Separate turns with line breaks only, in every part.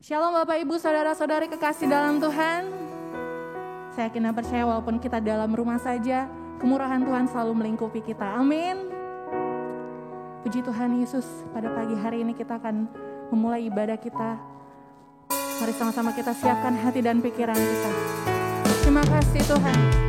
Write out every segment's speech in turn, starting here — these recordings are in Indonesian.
Shalom Bapak Ibu Saudara-saudari kekasih dalam Tuhan. Saya yakin dan percaya walaupun kita dalam rumah saja, kemurahan Tuhan selalu melingkupi kita. Amin. Puji Tuhan Yesus, pada pagi hari ini kita akan memulai ibadah kita. Mari sama-sama kita siapkan hati dan pikiran kita. Terima kasih Tuhan.
Hati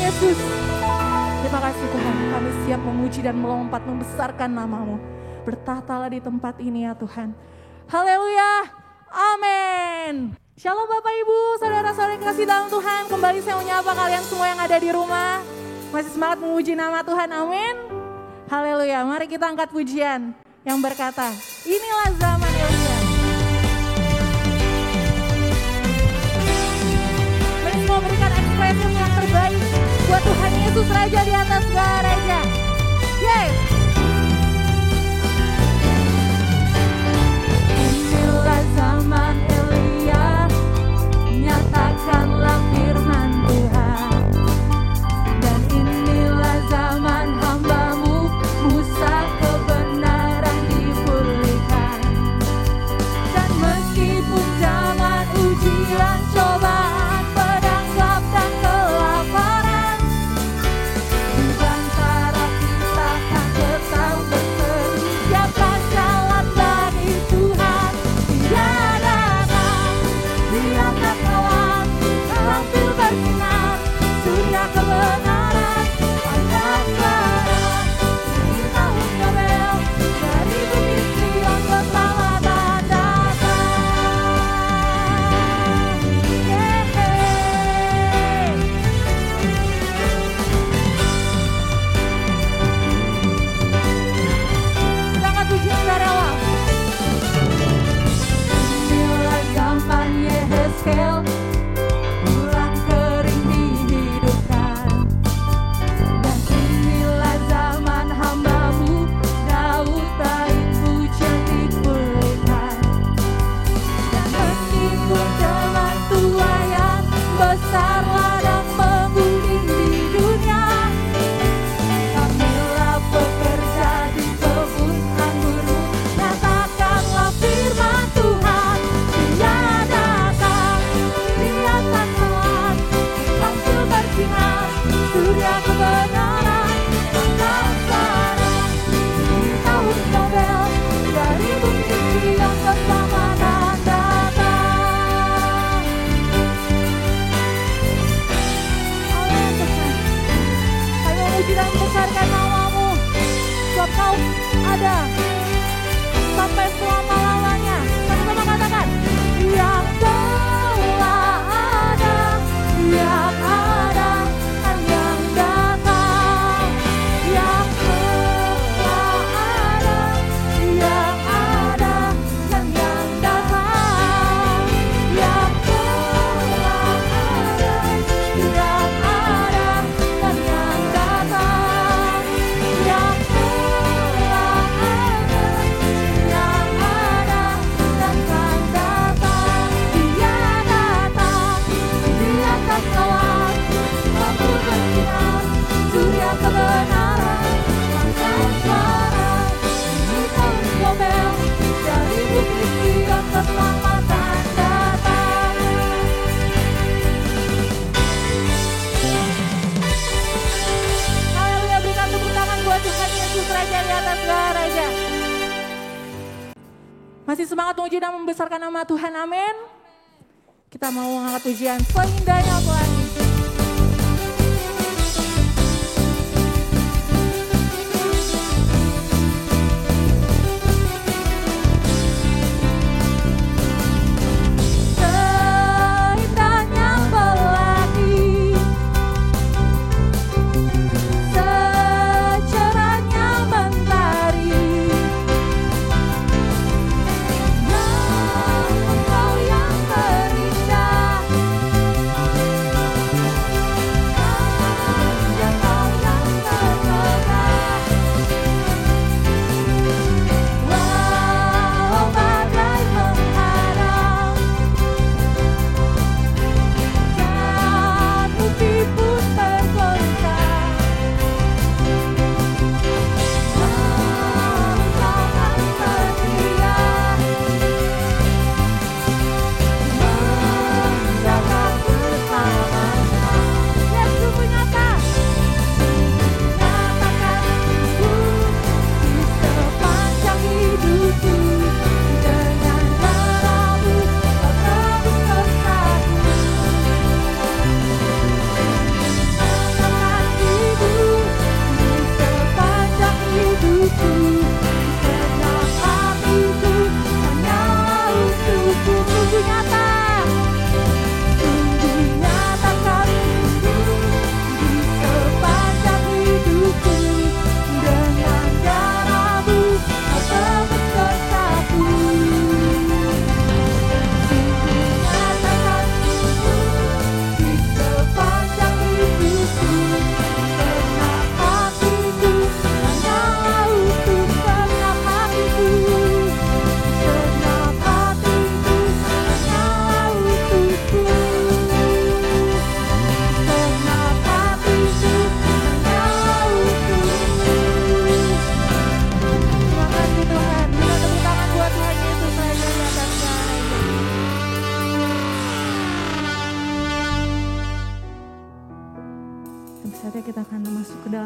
Yesus. Terima kasih Tuhan, kami siap memuji dan melompat membesarkan nama-Mu. Bertahtalah di tempat ini ya Tuhan. Haleluya, amin. Shalom Bapak Ibu, saudara-saudara yang kasih dalam Tuhan. Kembali saya menyapa kalian semua yang ada di rumah. Masih semangat memuji nama Tuhan, amin. Haleluya, mari kita angkat pujian yang berkata, inilah zaman Elia. Mari semua berikan ekspresi yang terbaik buat Tuhan Yesus Raja di atas segala raja. Yes. Inilah zaman Elia, nyatakanlah firman Tuhan. Dan inilah zaman hamba-Mu, Musa, kebenaran dipulihkan. Dan meskipun zaman ujian, cobaan, pedang, gelap dan kelaparan, di antara kita kan tetap berseri, siapkan jalan bagi Tuhan. Tiadakan di atas awan, tampil bersinar, surya kebenaran, pandang sekarang, di tahun Yobel, dari bukit Sion keselamatan datang. Kita angkat pujian dari awal. Inilah zaman Yehezkel, tulang kering dihidupkan. Dan inilah zaman hamba-Mu, Daud, bait pujian dipulihkan. Dan meskipun dengan tuayan, besar ladang menggunding di dunia, kamilah pekerja di kebun anggur-Mu, nyatakanlah firman Tuhan. Tiadakan di atas awan, tampil bersinar, surya kebenaran, pandang sekarang, di tahun Yobel, dari bukit Sion keselamatan datang. Amin Tuhan, kami memuji dan membesarkan nama-Mu, sebab Kau ada sampai selama-lamanya. Sama-sama katakan, yang telah ada, yang ada, dan yang datang. Yang telah ada, yang ada, dan yang datang. Yang telah ada, yang ada, dan yang datang. Yang telah ada, yang ada, dan yang datang. Dia datang di atas awan, lampu bersinar, surya kebenaran, pandang sekarang, di tahun Yobel, dari bukit Sion keselamatan datang. Haleluya, berikan tepuk tangan buat Tuhan Yesus Raja di atas segala raja. Masih semangat memuji dan membesarkan nama Tuhan, amin. Kita mau mengangkat pujian seindahnya Tuhan. Seindahnya pelangi, secerahnya mentari, Engkau yang terindah.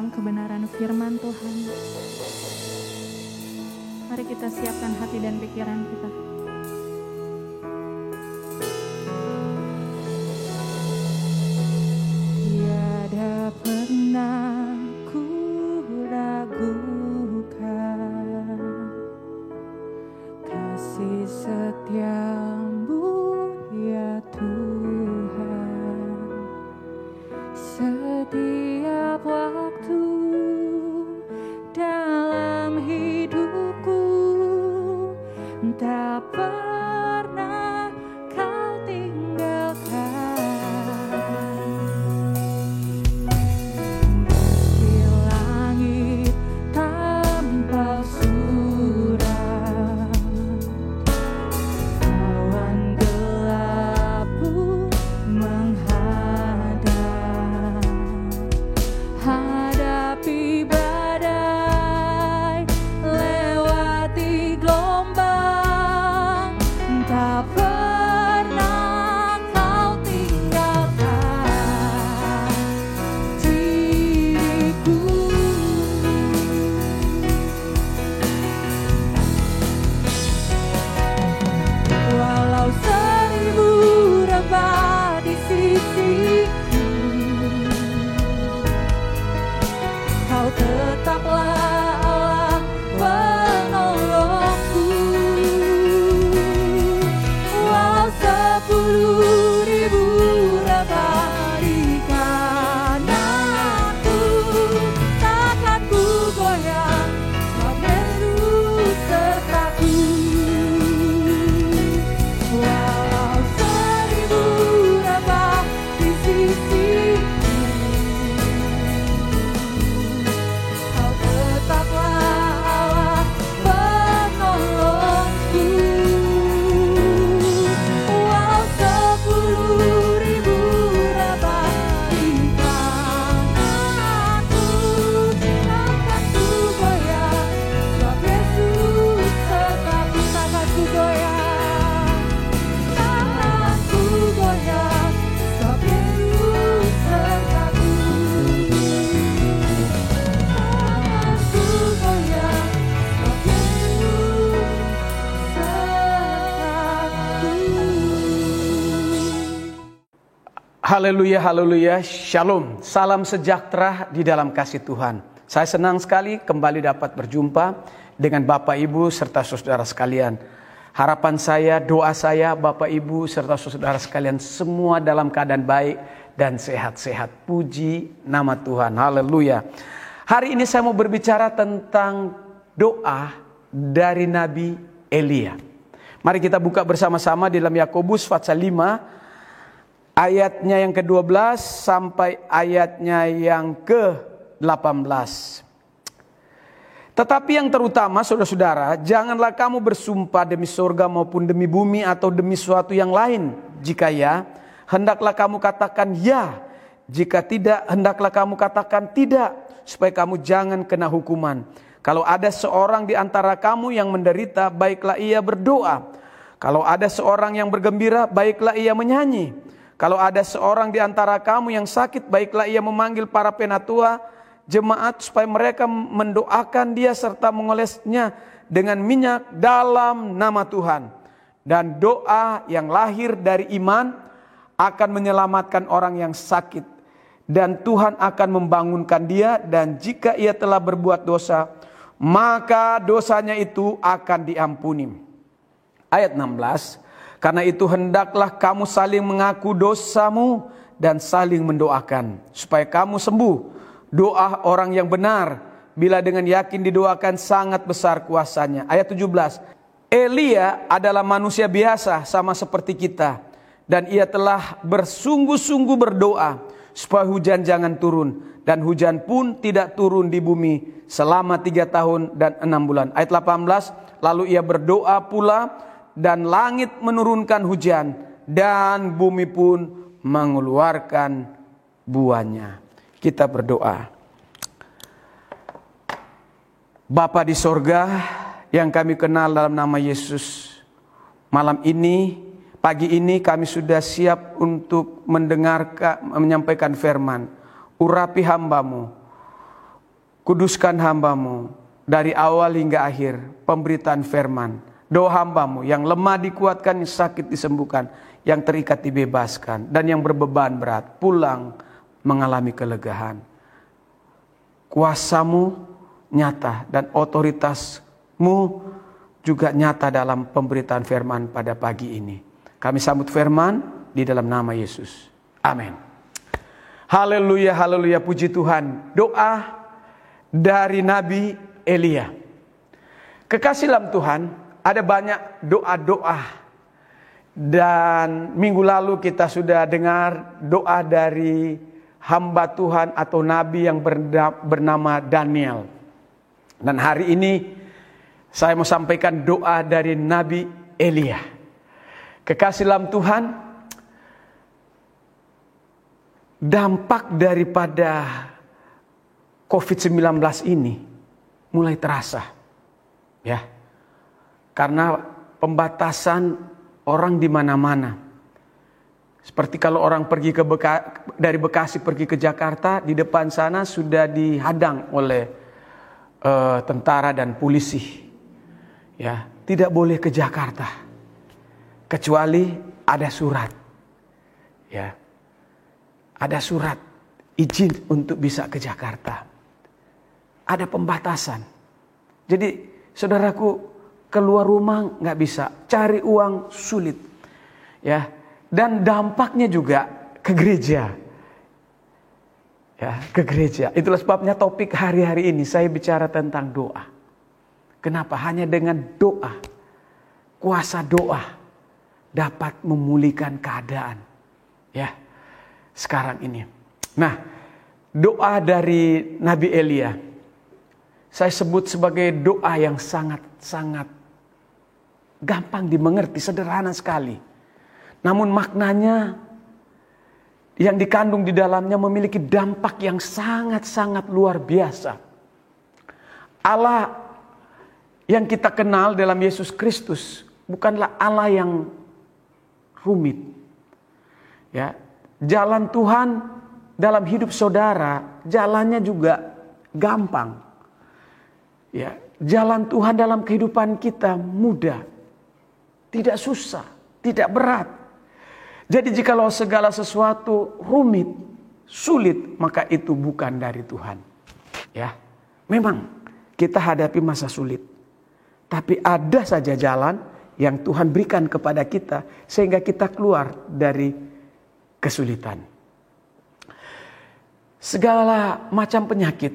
dalam kebenaran firman Tuhan. Mari kita siapkan hati dan pikiran kita. Tiada pernah ku ragukan kasih setiamu ya Tuhan. Setiap waktu dalam hidupku tak pernah kau tinggalkan. Meski langit tanpa surat, awan gelap pun menghadap. Hadapi badai, lewati gelombang, tak pernah kau tinggalkan diriku. Walau 1000 rebah di sisiku, Kau tetaplah Allah penolongku. Walau 10.000 rebah di kananku, takkan ku goyah, sebab Yesus sertaku. Walau 1000 rebah di sisiku, Kau tetaplah Allah penolongku. Walau 10.000 rebah di kananku, takkan ku goyah, sebab Yesus sertaku. Takkan ku goyah, takkan ku goyah, sebab Yesus sertaku.
Haleluya, haleluya, shalom, salam sejahtera di dalam kasih Tuhan. Saya senang sekali kembali dapat berjumpa dengan Bapak Ibu serta saudara sekalian. Harapan saya, doa saya, Bapak Ibu serta saudara sekalian semua dalam keadaan baik dan sehat-sehat. Puji nama Tuhan, haleluya. Hari ini saya mau berbicara tentang doa dari Nabi Elia. Mari kita buka bersama-sama di dalam Yakobus pasal 5. Ayatnya yang ke-12 sampai ayatnya yang ke-18. Tetapi yang terutama saudara-saudara, janganlah kamu bersumpah demi surga maupun demi bumi atau demi suatu yang lain. Jika ya, hendaklah kamu katakan ya. Jika tidak, hendaklah kamu katakan tidak, supaya kamu jangan kena hukuman. Kalau ada seorang di antara kamu yang menderita, baiklah ia berdoa. Kalau ada seorang yang bergembira, baiklah ia menyanyi. Kalau ada seorang di antara kamu yang sakit, baiklah ia memanggil para penatua jemaat supaya mereka mendoakan dia serta mengolesnya dengan minyak dalam nama Tuhan. Dan doa yang lahir dari iman akan menyelamatkan orang yang sakit. Dan Tuhan akan membangunkan dia, dan jika ia telah berbuat dosa, maka dosanya itu akan diampuni. Ayat 16. Karena itu hendaklah kamu saling mengaku dosamu dan saling mendoakan supaya kamu sembuh. Doa orang yang benar bila dengan yakin didoakan sangat besar kuasanya. Ayat 17. Elia adalah manusia biasa sama seperti kita, dan ia telah bersungguh-sungguh berdoa supaya hujan jangan turun, dan hujan pun tidak turun di bumi selama 3 tahun dan 6 bulan. Ayat 18. Lalu ia berdoa pula, dan langit menurunkan hujan, dan bumi pun mengeluarkan buahnya. Kita berdoa. Bapa di sorga yang kami kenal dalam nama Yesus, malam ini, pagi ini kami sudah siap untuk mendengarkan, menyampaikan firman. Urapi hamba-Mu, kuduskan hamba-Mu dari awal hingga akhir pemberitaan firman. Doa hamba-Mu yang lemah dikuatkan, yang sakit disembuhkan, yang terikat dibebaskan, dan yang berbeban berat pulang mengalami kelegaan. Kuasa-Mu nyata dan otoritas-Mu juga nyata dalam pemberitaan firman pada pagi ini. Kami sambut firman di dalam nama Yesus. Amin. Haleluya, haleluya, puji Tuhan. Doa dari Nabi Elia. Kekasih dalam Tuhan, ada banyak doa-doa. Dan minggu lalu kita sudah dengar doa dari hamba Tuhan atau Nabi yang bernama Daniel. Dan hari ini saya mau sampaikan doa dari Nabi Elia. Kekasih dalam Tuhan, dampak daripada COVID-19 ini mulai terasa. Ya. Karena pembatasan orang di mana-mana. Seperti kalau orang pergi dari Bekasi pergi ke Jakarta, di depan sana sudah dihadang oleh tentara dan polisi. Ya, tidak boleh ke Jakarta kecuali ada surat. Ya. Ada surat izin untuk bisa ke Jakarta. Ada pembatasan. Jadi saudaraku, keluar rumah nggak bisa, cari uang sulit. Ya. Dan dampaknya juga ke gereja. Ya, ke gereja. Itulah sebabnya topik hari-hari ini saya bicara tentang doa. Kenapa? Hanya dengan doa, kuasa doa dapat memulihkan keadaan. Ya, sekarang ini. Nah, doa dari Nabi Elia saya sebut sebagai doa yang sangat-sangat gampang dimengerti, sederhana sekali. Namun maknanya yang dikandung di dalamnya memiliki dampak yang sangat-sangat luar biasa. Allah yang kita kenal dalam Yesus Kristus bukanlah Allah yang rumit. Ya, jalan Tuhan dalam hidup saudara, jalannya juga gampang. Ya, jalan Tuhan dalam kehidupan kita mudah. Tidak susah, tidak berat. Jadi jikalau segala sesuatu rumit, sulit, maka itu bukan dari Tuhan. Ya, memang kita hadapi masa sulit. Tapi ada saja jalan yang Tuhan berikan kepada kita sehingga kita keluar dari kesulitan. Segala macam penyakit,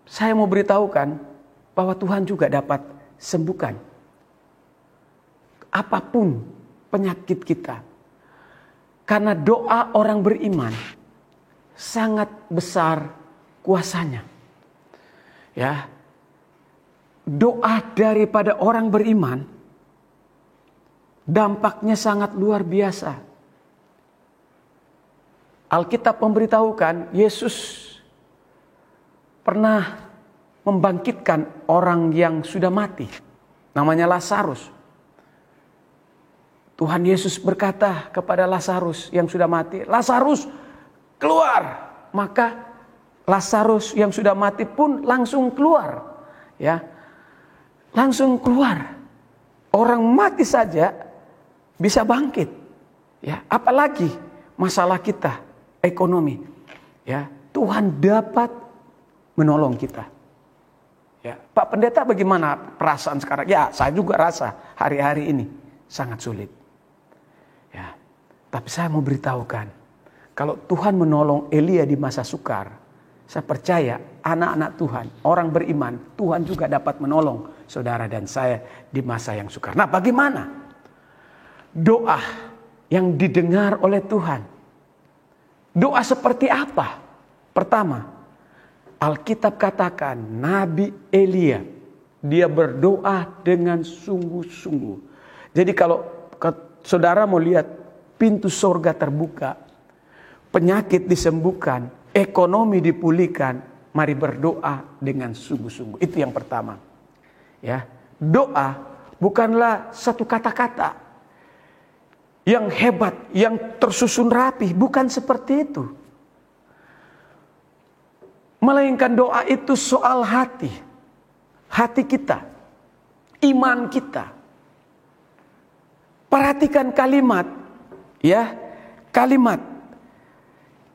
saya mau beritahukan bahwa Tuhan juga dapat sembuhkan. Apapun penyakit kita. Karena doa orang beriman sangat besar kuasanya. Ya. Doa daripada orang beriman dampaknya sangat luar biasa. Alkitab memberitahukan Yesus pernah membangkitkan orang yang sudah mati. Namanya Lazarus. Tuhan Yesus berkata kepada Lazarus yang sudah mati, "Lazarus, keluar." Maka Lazarus yang sudah mati pun langsung keluar. Ya. Langsung keluar. Orang mati saja bisa bangkit. Ya, apalagi masalah kita ekonomi. Ya, Tuhan dapat menolong kita. Ya, Pak Pendeta, bagaimana perasaan sekarang? Ya, saya juga rasa hari-hari ini sangat sulit. Ya, tapi saya mau beritahukan, kalau Tuhan menolong Elia di masa sukar, saya percaya anak-anak Tuhan, orang beriman, Tuhan juga dapat menolong saudara dan saya di masa yang sukar. Nah, bagaimana doa yang didengar oleh Tuhan? Doa seperti apa? Pertama, Alkitab katakan Nabi Elia, dia berdoa dengan sungguh-sungguh. Jadi kalau saudara mau lihat pintu sorga terbuka, penyakit disembuhkan, ekonomi dipulihkan, mari berdoa dengan sungguh-sungguh. Itu yang pertama. Ya, doa bukanlah satu kata-kata yang hebat, yang tersusun rapi, bukan seperti itu. Melainkan doa itu soal hati. Hati kita. Iman kita. Perhatikan kalimat. Ya. Kalimat.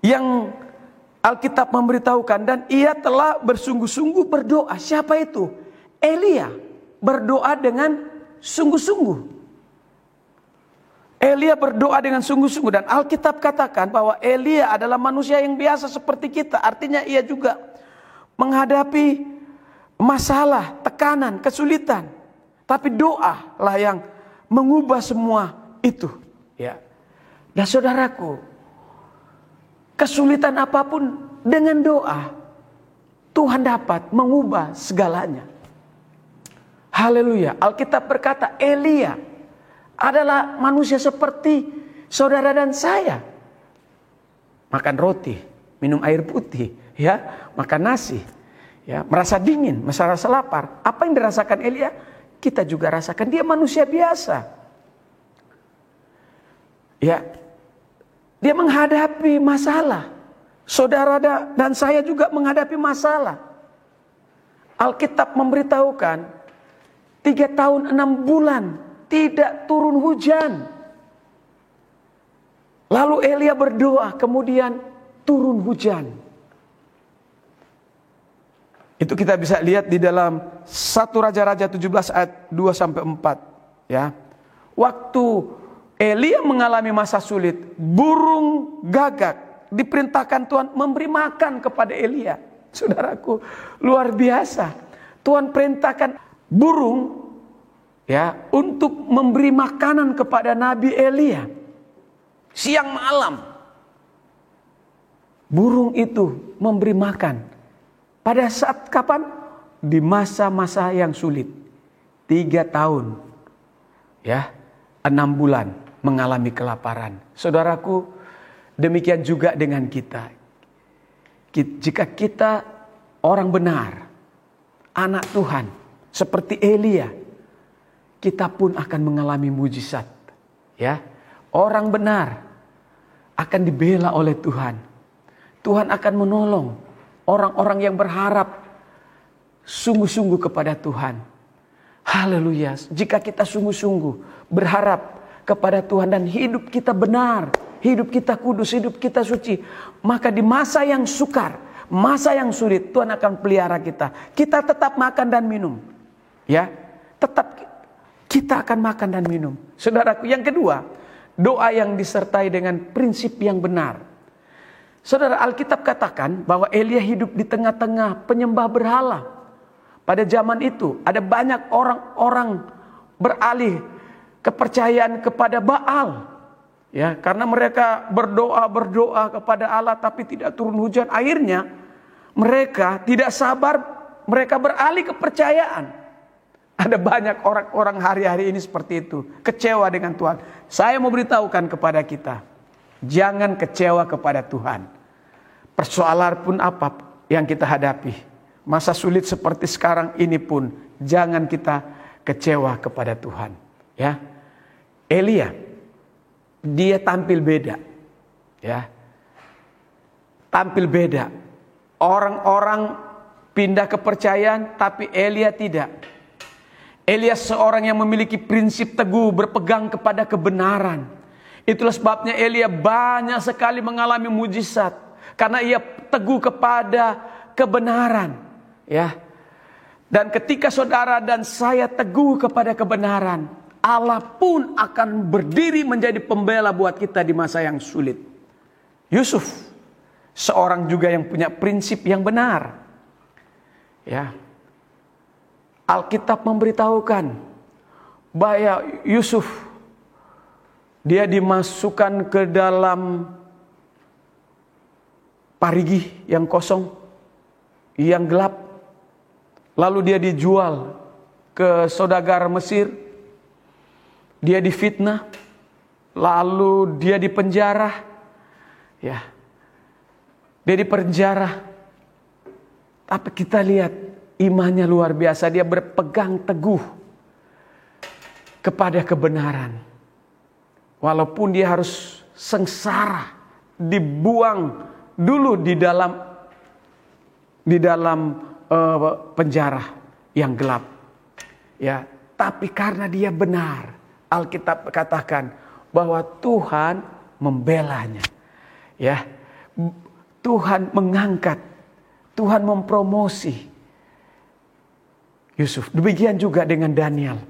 Yang Alkitab memberitahukan. Dan ia telah bersungguh-sungguh berdoa. Siapa itu? Elia. Berdoa dengan sungguh-sungguh. Elia berdoa dengan sungguh-sungguh, dan Alkitab katakan bahwa Elia adalah manusia yang biasa seperti kita. Artinya ia juga menghadapi masalah, tekanan, kesulitan. Tapi doa lah yang mengubah semua itu. Ya. Dan saudaraku, kesulitan apapun dengan doa, Tuhan dapat mengubah segalanya. Haleluya. Alkitab berkata Elia adalah manusia seperti saudara dan saya. Makan roti, minum air putih, ya, makan nasi, ya, merasa dingin, merasa lapar. Apa yang dirasakan Elia, kita juga rasakan. Dia manusia biasa. Ya. Dia menghadapi masalah. Saudara dan saya juga menghadapi masalah. Alkitab memberitahukan 3 tahun 6 bulan tidak turun hujan. Lalu Elia berdoa, kemudian turun hujan. Itu kita bisa lihat di dalam 1 Raja-Raja 17 ayat 2-4. Ya. Waktu Elia mengalami masa sulit, burung gagak diperintahkan Tuhan memberi makan kepada Elia. Saudaraku, luar biasa. Tuhan perintahkan burung, ya, untuk memberi makanan kepada Nabi Elia. Siang malam burung itu memberi makan. Pada saat kapan? Di masa-masa yang sulit. 3 tahun, ya, 6 bulan mengalami kelaparan. Saudaraku, demikian juga dengan kita. Jika kita orang benar, anak Tuhan, seperti Elia, kita pun akan mengalami mujizat. Ya, orang benar akan dibela oleh Tuhan. Tuhan akan menolong orang-orang yang berharap sungguh-sungguh kepada Tuhan. Haleluya. Jika kita sungguh-sungguh berharap kepada Tuhan dan hidup kita benar, hidup kita kudus, hidup kita suci, maka di masa yang sukar, masa yang sulit, Tuhan akan pelihara kita. Kita tetap makan dan minum. Ya, tetap kita akan makan dan minum. Saudaraku, yang kedua, doa yang disertai dengan prinsip yang benar. Saudara, Alkitab katakan bahwa Elia hidup di tengah-tengah penyembah berhala. Pada zaman itu ada banyak orang-orang beralih kepercayaan kepada Baal. Ya, karena mereka berdoa kepada Allah tapi tidak turun hujan. Akhirnya mereka tidak sabar, mereka beralih kepercayaan. Ada banyak orang-orang hari-hari ini seperti itu. Kecewa dengan Tuhan. Saya mau beritahukan kepada kita. Jangan kecewa kepada Tuhan. Persoalan pun apa yang kita hadapi. Masa sulit seperti sekarang ini pun. Jangan kita kecewa kepada Tuhan. Ya. Elia. Dia tampil beda. Ya. Tampil beda. Orang-orang pindah kepercayaan tapi Elia tidak. Elia seorang yang memiliki prinsip teguh, berpegang kepada kebenaran. Itulah sebabnya Elia banyak sekali mengalami mujizat karena ia teguh kepada kebenaran, ya. Dan ketika saudara dan saya teguh kepada kebenaran, Allah pun akan berdiri menjadi pembela buat kita di masa yang sulit. Yusuf seorang juga yang punya prinsip yang benar. Ya. Alkitab memberitahukan bahwa Yusuf dia dimasukkan ke dalam parigi yang kosong, yang gelap. Lalu dia dijual ke saudagar Mesir. Dia difitnah. Lalu dia dipenjara. Ya. Dia dipenjara. Tapi kita lihat imannya luar biasa. Dia berpegang teguh kepada kebenaran. Walaupun dia harus sengsara, dibuang dulu di dalam di dalam penjara yang gelap. Ya, tapi karena dia benar, Alkitab katakan bahwa Tuhan membelanya. Ya, Tuhan mengangkat, Tuhan mempromosi Yusuf. Demikian juga dengan Daniel.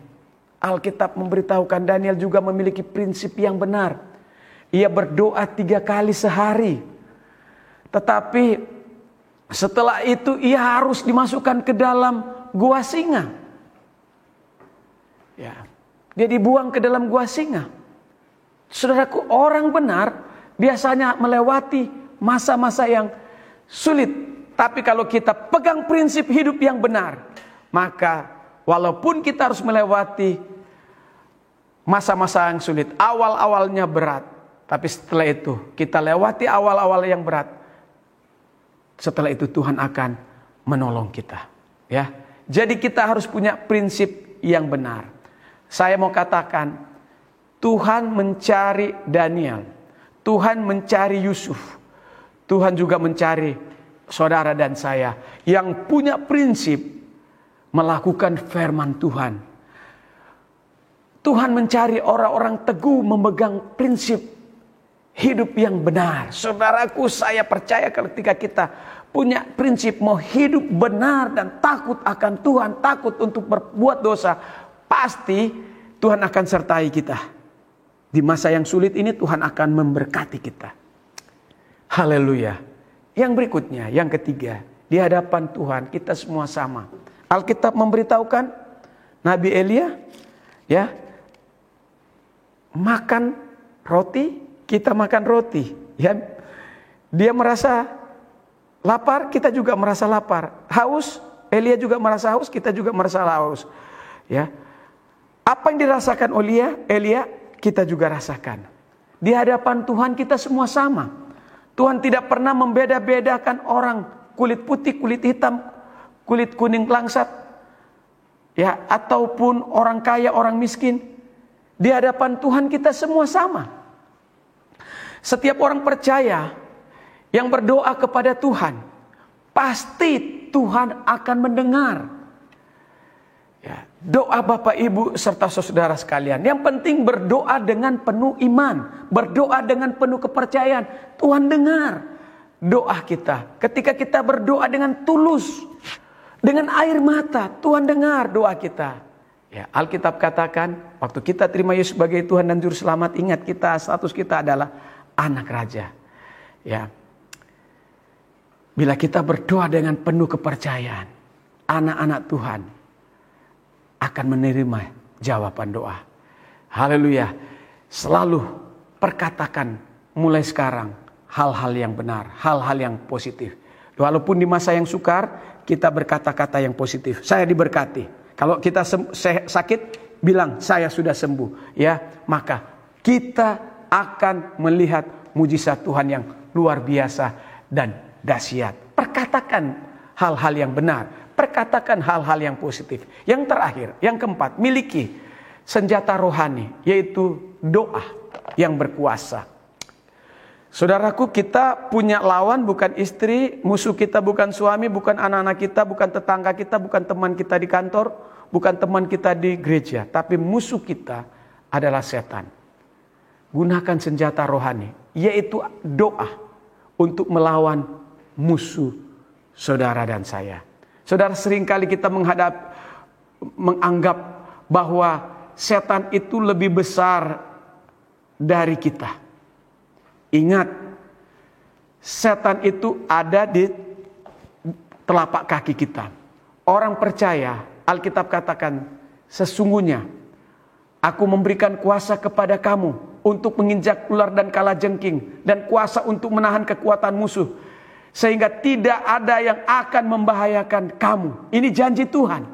Alkitab memberitahukan Daniel juga memiliki prinsip yang benar. Ia berdoa 3 kali sehari. Tetapi setelah itu ia harus dimasukkan ke dalam gua singa. Ya, dia dibuang ke dalam gua singa. Saudaraku, orang benar biasanya melewati masa-masa yang sulit. Tapi kalau kita pegang prinsip hidup yang benar, maka walaupun kita harus melewati masa-masa yang sulit, awal-awalnya berat, tapi setelah itu kita lewati awal-awal yang berat, setelah itu Tuhan akan menolong kita. Ya, jadi kita harus punya prinsip yang benar. Saya mau katakan, Tuhan mencari Daniel, Tuhan mencari Yusuf, Tuhan juga mencari saudara dan saya yang punya prinsip melakukan firman Tuhan. Tuhan mencari orang-orang teguh memegang prinsip hidup yang benar. Saudaraku, saya percaya ketika kita punya prinsip mau hidup benar dan takut akan Tuhan, takut untuk berbuat dosa, pasti Tuhan akan sertai kita. Di masa yang sulit ini Tuhan akan memberkati kita. Haleluya. Yang berikutnya, yang ketiga, di hadapan Tuhan kita semua sama. Alkitab memberitahukan Nabi Elia, ya, makan roti, kita makan roti. Ya, dia merasa lapar, kita juga merasa lapar. Haus, Elia juga merasa haus, kita juga merasa haus. Ya, apa yang dirasakan Elia, kita juga rasakan. Di hadapan Tuhan kita semua sama. Tuhan tidak pernah membeda-bedakan orang kulit putih, kulit hitam, kulit kuning langsat, ya, ataupun orang kaya, orang miskin. Di hadapan Tuhan kita semua sama. Setiap orang percaya yang berdoa kepada Tuhan, pasti Tuhan akan mendengar. Ya, doa Bapak Ibu serta saudara sekalian. Yang penting berdoa dengan penuh iman, berdoa dengan penuh kepercayaan. Tuhan dengar doa kita. Ketika kita berdoa dengan tulus, dengan air mata, Tuhan dengar doa kita. Ya, Alkitab katakan, waktu kita terima Yesus sebagai Tuhan dan Juru Selamat, ingat kita, status kita adalah anak raja. Ya, bila kita berdoa dengan penuh kepercayaan, anak-anak Tuhan akan menerima jawaban doa. Haleluya. Selalu perkatakan mulai sekarang hal-hal yang benar, hal-hal yang positif. Walaupun di masa yang sukar, kita berkata-kata yang positif. Saya diberkati. Kalau kita sakit, bilang saya sudah sembuh. Ya, maka kita akan melihat mujizat Tuhan yang luar biasa dan dahsyat. Perkatakan hal-hal yang benar. Perkatakan hal-hal yang positif. Yang terakhir, yang keempat, miliki senjata rohani, yaitu doa yang berkuasa. Saudaraku, kita punya lawan bukan istri, musuh kita bukan suami, bukan anak-anak kita, bukan tetangga kita, bukan teman kita di kantor, bukan teman kita di gereja. Tapi musuh kita adalah setan. Gunakan senjata rohani, yaitu doa untuk melawan musuh saudara dan saya. Saudara, seringkali kita menganggap bahwa setan itu lebih besar dari kita. Ingat, setan itu ada di telapak kaki kita. Orang percaya, Alkitab katakan, sesungguhnya aku memberikan kuasa kepada kamu untuk menginjak ular dan kalajengking, dan kuasa untuk menahan kekuatan musuh, sehingga tidak ada yang akan membahayakan kamu. Ini janji Tuhan.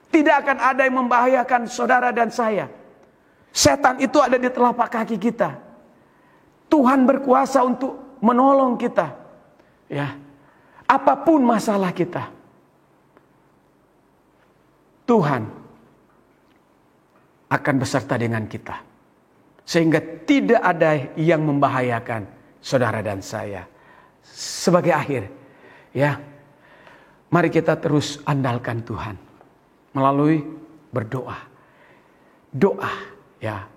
Tidak akan ada yang membahayakan saudara dan saya. Setan itu ada di telapak kaki kita. Tuhan berkuasa untuk menolong kita. Ya, apapun masalah kita, Tuhan akan beserta dengan kita. Sehingga tidak ada yang membahayakan saudara dan saya. Sebagai akhir, ya, Mari kita terus andalkan Tuhan melalui berdoa. Doa, ya.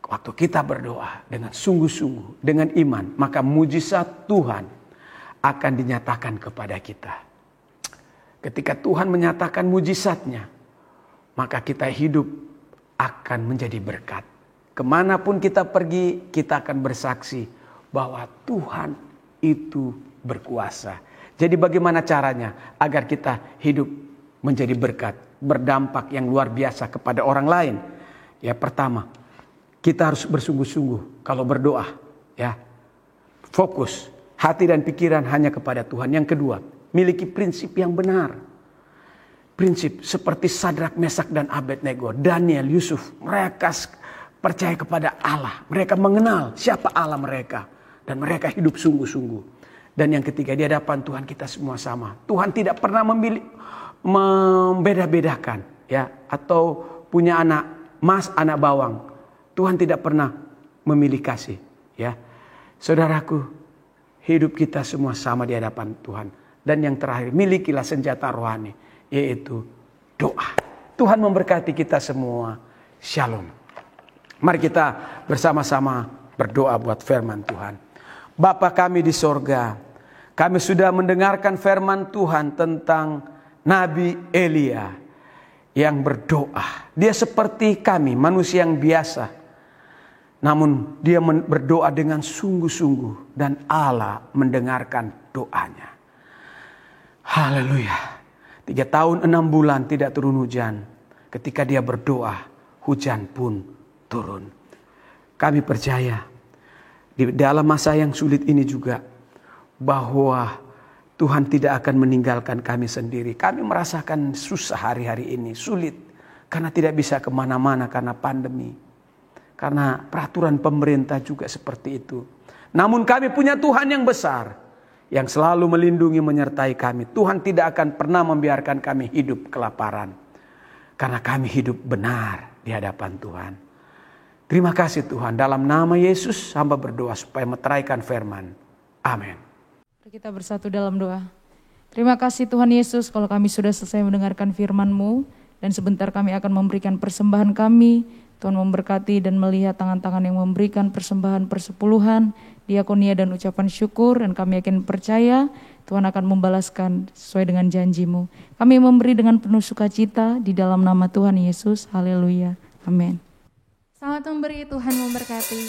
Waktu kita berdoa dengan sungguh-sungguh, dengan iman, maka mujizat Tuhan akan dinyatakan kepada kita. Ketika Tuhan menyatakan mujizatnya, maka kita hidup akan menjadi berkat. Kemanapun kita pergi, kita akan bersaksi bahwa Tuhan itu berkuasa. Jadi bagaimana caranya agar kita hidup menjadi berkat, berdampak yang luar biasa kepada orang lain? Ya, pertama, kita harus bersungguh-sungguh kalau berdoa, ya. Fokus hati dan pikiran hanya kepada Tuhan. Yang kedua, miliki prinsip yang benar. Prinsip seperti Sadrak, Mesak dan Abednego, Daniel, Yusuf, mereka percaya kepada Allah. Mereka mengenal siapa Allah mereka dan mereka hidup sungguh-sungguh. Dan yang ketiga, di hadapan Tuhan kita semua sama. Tuhan tidak pernah membeda-bedakan, ya, atau punya anak emas, anak bawang. Tuhan tidak pernah memilih kasih, ya. Saudaraku, hidup kita semua sama di hadapan Tuhan. Dan yang terakhir, milikilah senjata rohani, yaitu doa. Tuhan memberkati kita semua. Shalom. Mari kita bersama-sama berdoa buat firman Tuhan. Bapa kami di sorga, kami sudah mendengarkan firman Tuhan tentang Nabi Elia yang berdoa. Dia seperti kami, manusia yang biasa. Namun dia berdoa dengan sungguh-sungguh dan Allah mendengarkan doanya. Haleluya. 3 tahun 6 bulan tidak turun hujan. Ketika dia berdoa, hujan pun turun. Kami percaya di dalam masa yang sulit ini juga bahwa Tuhan tidak akan meninggalkan kami sendiri. Kami merasakan susah hari-hari ini, sulit. Karena tidak bisa kemana-mana karena pandemi. Karena peraturan pemerintah juga seperti itu. Namun kami punya Tuhan yang besar. Yang selalu melindungi menyertai kami. Tuhan tidak akan pernah membiarkan kami hidup kelaparan. Karena kami hidup benar di hadapan Tuhan. Terima kasih Tuhan. Dalam nama Yesus hamba berdoa supaya meteraikan firman. Amin.
Kita bersatu dalam doa. Terima kasih Tuhan Yesus kalau kami sudah selesai mendengarkan firman-Mu. Dan sebentar kami akan memberikan persembahan kami. Tuhan memberkati dan melihat tangan-tangan yang memberikan persembahan persepuluhan, diakonia dan ucapan syukur. Dan kami yakin percaya Tuhan akan membalaskan sesuai dengan janji-Mu. Kami memberi dengan penuh sukacita di dalam nama Tuhan Yesus. Haleluya. Amin.
Selamat memberi, Tuhan memberkati.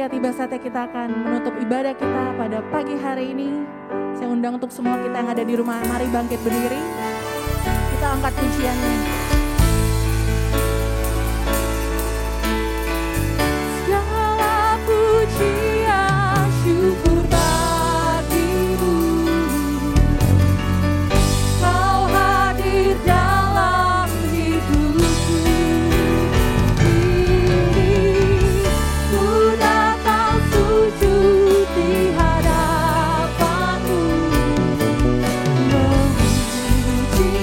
Tiba saatnya kita akan menutup ibadah kita pada pagi hari ini. Saya undang untuk semua kita yang ada di rumah, mari bangkit berdiri. Kita angkat pujiannya. Segala pujian syukur bagimu. Kau hadir dalam hidupku. Di hadapanmu, memuji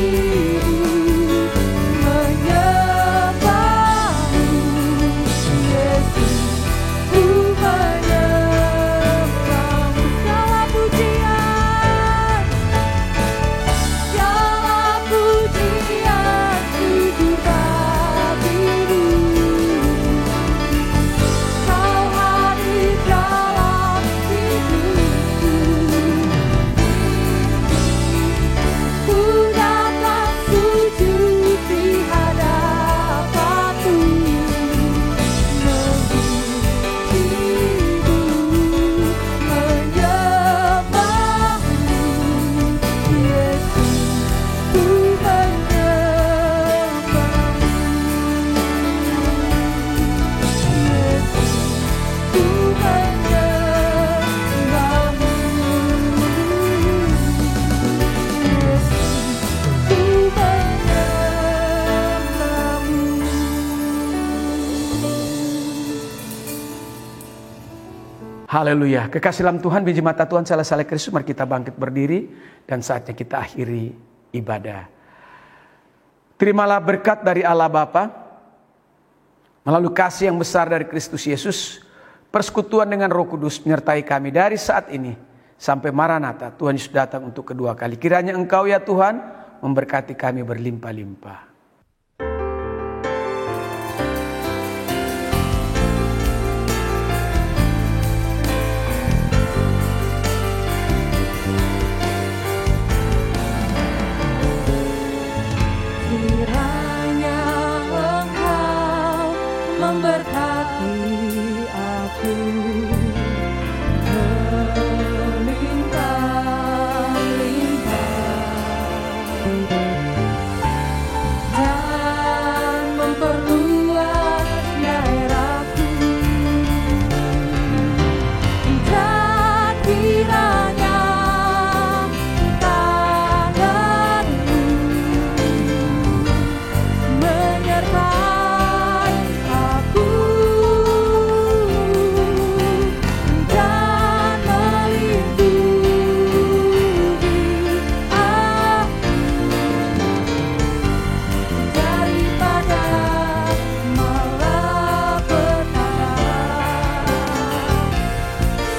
Haleluya. Kekasih dalam Tuhan, biji mata Tuhan, salah Kristus, mari kita bangkit berdiri dan saatnya kita akhiri ibadah. Terimalah berkat dari Allah Bapa, melalui kasih yang besar dari Kristus Yesus, persekutuan dengan Roh Kudus menyertai kami dari saat ini sampai Maranatha. Tuhan Yesus datang untuk kedua kali. Kiranya Engkau ya Tuhan memberkati kami berlimpah-limpah.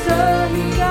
Sehingga